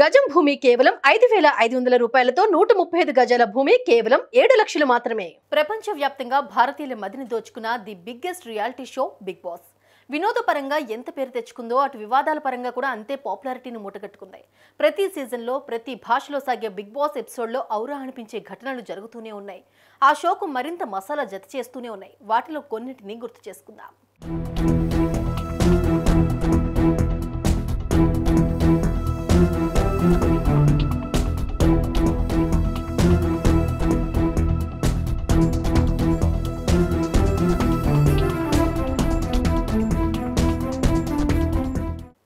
గజం భూమి కేవలం 5,500 రూపాయలతో 135 గజాల భూమి కేవలం 7 లక్షలు మాత్రమే. ప్రపంచవ్యాప్తంగా భారతీయుల మదిని దోచుకున్న the biggest reality show Big Boss. వినోదపరంగా ఎంత పేరు తెచ్చుకుందో అటు వివాదాల పరంగా కూడా అంతే పాపులారిటీని మూటగట్టుకుంది. ప్రతి సీజన్లో ప్రతి భాషలో సాగే బిగ్ బాస్ ఎపిసోడ్లో ఔరా అనిపించే ఘటనలు జరుగుతూనే ఉన్నాయి. ఆ షోకు మరింత మసాలా జత చేస్తూనే ఉన్నాయి. వాటిలో కొన్నింటిని గుర్తు చేసుకుందాం.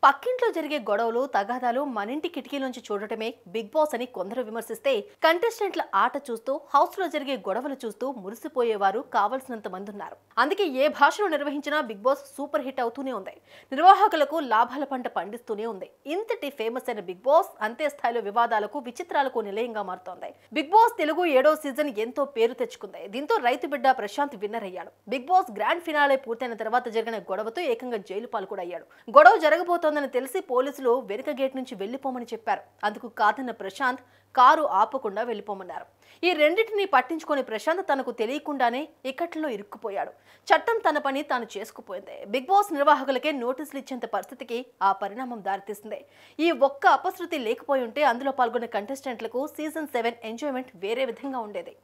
పక్కింట్లో జరిగే గొడవలు తగాదాలు మనింటి కిటికీలోంచి చూడటమే బిగ్ బాస్ అని కొందరు విమర్శిస్తే, కంటెస్టెంట్ల ఆట చూస్తూ హౌస్ లో జరిగే గొడవలు చూస్తూ మురిసిపోయేవారు కావలసినంత మంది ఉన్నారు. అందుకే ఏ భాషలో నిర్వహించినా బిగ్ బాస్ సూపర్ హిట్ అవుతూనే ఉంది. నిర్వాహకులకు లాభాల పంట పండిస్తూనే ఉంది. ఇంతటి ఫేమస్ అయిన బిగ్ బాస్ అంతే స్థాయిలో వివాదాలకు విచిత్రాలకు నిలయంగా మారుతోంది. బిగ్ బాస్ తెలుగు 7వ సీజన్ ఎంతో పేరు తెచ్చుకుంది. దీంతో రైతు బిడ్డ ప్రశాంత్ విన్నర్ అయ్యాడు. బిగ్ బాస్ గ్రాండ్ ఫినాలే పూర్తయిన తర్వాత జరిగిన గొడవతో ఏకంగా జైలు పాలు కూడా అయ్యాడు. గొడవ జరగబోతోందని తెలిసి పోలీసులు వెనుక గేట్ నుంచి వెళ్లిపోమని చెప్పారు. అందుకు కాదన్న ప్రశాంత్ కారు ఆపకుండా వెళ్లిపోమన్నారు. ఈ రెండింటిని పట్టించుకొని ప్రశాంత్ తనకు తెలియకుండానే ఇక్కట్లో ఇరుక్కుపోయాడు. చట్టం తన పని తాను చేసుకుపోయింది. బిగ్ బాస్ నిర్వాహకులకే నోటీసులు ఇచ్చేంత పరిస్థితికి ఆ పరిణామం దారితీసింది. ఈ ఒక్క అపశృతి లేకపోయి ఉంటే అందులో పాల్గొన్న కంటెస్టెంట్లకు సీజన్ 7 ఎంజాయ్మెంట్ వేరే విధంగా ఉండేది.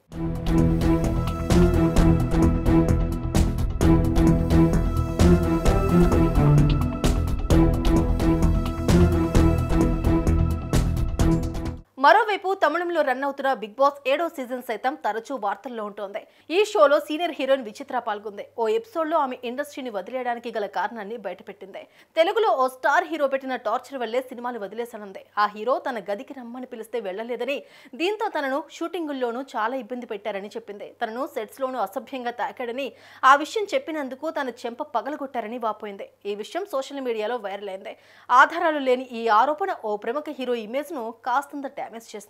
మరోవైపు తమిళంలో రన్ అవుతున్న బిగ్ బాస్ 7వ సీజన్ సైతం తరచూ వార్తల్లో ఉంటోంది. ఈ షోలో సీనియర్ హీరోయిన్ విచిత్ర పాల్గొంది. ఓ ఎపిసోడ్ లో ఆమె ఇండస్ట్రీని వదిలేయడానికి గల కారణాన్ని బయటపెట్టింది. తెలుగులో ఓ స్టార్ హీరో పెట్టిన టార్చర్ వల్లే సినిమాలు వదిలేశానంది. ఆ హీరో తన గదికి రమ్మని పిలిస్తే వెళ్లలేదని, దీంతో తనను షూటింగుల్లోనూ చాలా ఇబ్బంది పెట్టారని చెప్పింది. తనను సెట్స్ లోనూ అసభ్యంగా తాకాడని, ఆ విషయం చెప్పినందుకు తన చెంప పగలగొట్టారని వాపోయింది. ఈ విషయం సోషల్ మీడియాలో వైరల్ అయింది. ఆధారాలు లేని ఈ ఆరోపణ ఓ ప్రముఖ హీరో ఇమేజ్ ను కాస్తంత డ్యామేజ్ చేసింది.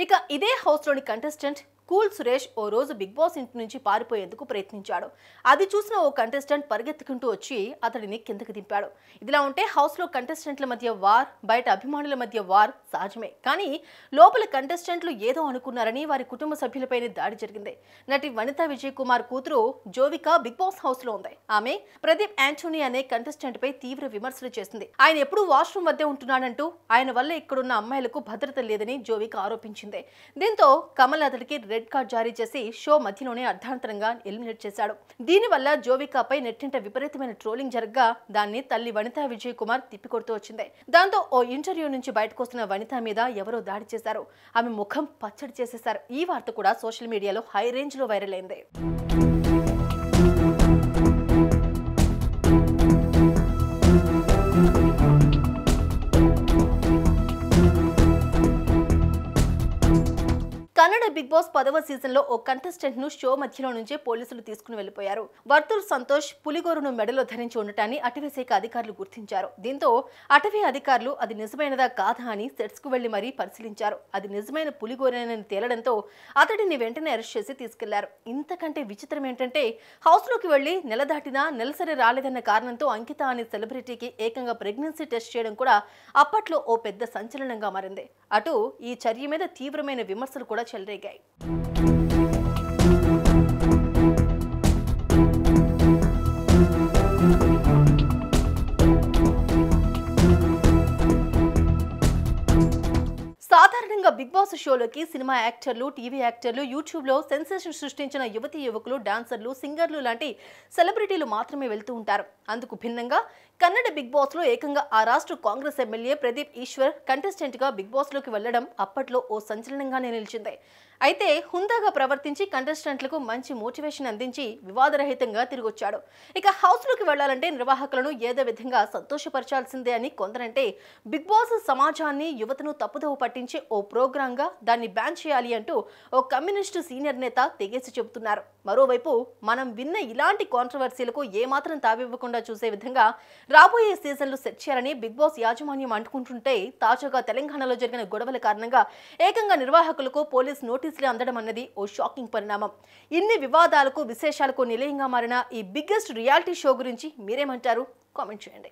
ఇక ఇదే హౌస్ లోని కంటెస్టెంట్ కూల్ సురేష్ ఓ రోజు బిగ్ బాస్ ఇంటి నుంచి పారిపోయేందుకు ప్రయత్నించాడు. అది చూసిన ఓ కంటెస్టెంట్ పరిగెత్తుకుంటూ వచ్చి అతడిని కిందకి దింపాడు. ఇదిలా ఉంటే హౌస్ లో కంటెస్టెంట్ల మధ్య వార్, బయట అభిమానుల మధ్య వార్ సహజమే. కానీ లోపల కంటెస్టెంట్లు ఏదో అనుకున్నారని వారి కుటుంబ సభ్యులపైనే దాడి జరిగింది. నటి వనితా విజయ్ కుమార్ కూతురు జోవిక బిగ్ బాస్ హౌస్ లో ఉంది. ఆమె ప్రదీప్ యాంటోనీ అనే కంటెస్టెంట్ పై తీవ్ర విమర్శలు చేసింది. ఆయన ఎప్పుడూ వాష్రూమ్ వద్దే ఉంటున్నాడంటూ, ఆయన వల్ల ఇక్కడున్న అమ్మాయిలకు భద్రత లేదని జోవిక ఆరోపించింది. దీంతో కమల్ అతడికి రెడ్ కార్డ్ జారీ చేసి షో మధ్యలోనే అర్ధాంతరంగా ఎలిమినేట్ చేశాడు. దీనివల్ల జోవికాపై నెట్టింట విపరీతమైన ట్రోలింగ్ జరగ్గా దాన్ని తల్లి వనితా విజయ్ కుమార్ తిప్పికొడుతూ వచ్చింది. దాంతో ఓ ఇంటర్వ్యూ నుంచి బయటకు వస్తున్న వనిత మీద ఎవరో దాడి చేశారు. ఆమె ముఖం పచ్చడి చేసేశారు. ఈ వార్త కూడా సోషల్ మీడియాలో హై రేంజ్ లో వైరల్ అయింది. కన్నడ బిగ్ బాస్ 10వ సీజన్ లో ఓ కంటెస్టెంట్ ను షో మధ్యలో నుంచే పోలీసులు తీసుకుని వెళ్లిపోయారు. వర్తూర్ సంతోష్ పులిగోరును మెడలో ధరించి ఉండటాన్ని అటవీ శాఖ అధికారులు గుర్తించారు. దీంతో అటవీ అధికారులు అది నిజమైనదా కాదా అని సెట్స్ కు వెళ్లి మరీ పరిశీలించారు. అది నిజమైన పులిగోరేనని తేలడంతో అతడిని వెంటనే అరెస్ట్ చేసి తీసుకెళ్లారు. ఇంతకంటే విచిత్రం ఏంటంటే, హౌస్ లోకి వెళ్లి నెల దాటినా నెలసరి రాలేదన్న కారణంతో అంకిత అనే సెలబ్రిటీకి ఏకంగా ప్రెగ్నెన్సీ టెస్ట్ చేయడం కూడా అప్పట్లో ఓ పెద్ద సంచలనంగా మారింది. అటు ఈ చర్య మీద తీవ్రమైన విమర్శలు కూడా చెలరేగాయి. సాధారణంగా బిగ్ బాస్ షోలోకి సినిమా యాక్టర్లు, టీవీ యాక్టర్లు, యూట్యూబ్ లో సెన్సేషన్ సృష్టించిన యువతీ యువకులు, డాన్సర్లు, సింగర్లు లాంటి సెలబ్రిటీలు మాత్రమే వెళ్తూ ఉంటారు. అందుకు భిన్నంగా కన్నడ బిగ్ బాస్ లో ఏకంగా ఆ రాష్ట్ర కాంగ్రెస్ ఎమ్మెల్యే ప్రదీప్ ఈశ్వర్ కంటెస్టెంట్ గా బిగ్ బాస్ లోకి వెళ్లడం అప్పట్లో ఓ సంచలనంగానే నిలిచింది. అయితే హుందాగా ప్రవర్తించి కంటెస్టెంట్లకు మంచి మోటివేషన్ అందించి వివాదరహితంగా తిరిగొచ్చాడు. ఇక హౌస్ లోకి వెళ్లాలంటే నిర్వాహకులను ఏదో విధంగా సంతోషపరచాల్సిందే అని కొందరంటే, బిగ్ బాస్ సమాజాన్ని, యువతను తప్పుదోవ పట్టించే ఓ ప్రోగ్రామ్ గా దాన్ని బ్యాన్ చేయాలి అంటూ ఓ కమ్యూనిస్టు సీనియర్ నేత తెగేసి చెబుతున్నారు. మరోవైపు మనం విన్న ఇలాంటి కాంట్రవర్సీలకు ఏమాత్రం తావివ్వకుండా చూసే విధంగా రాబోయే సీజన్లు సెట్ చేయాలని బిగ్ బాస్ యాజమాన్యం అనుకుంటుంటే, తాజాగా తెలంగాణలో జరిగిన గొడవల కారణంగా ఏకంగా నిర్వాహకులకు పోలీస్ నోటీసులు అందడం అన్నది ఓ షాకింగ్ పరిణామం. ఇన్ని వివాదాలకు విశేషాలకు నిలయంగా మారిన ఈ బిగ్గెస్ట్ రియాలిటీ షో గురించి మీరేమంటారు? కామెంట్ చేయండి.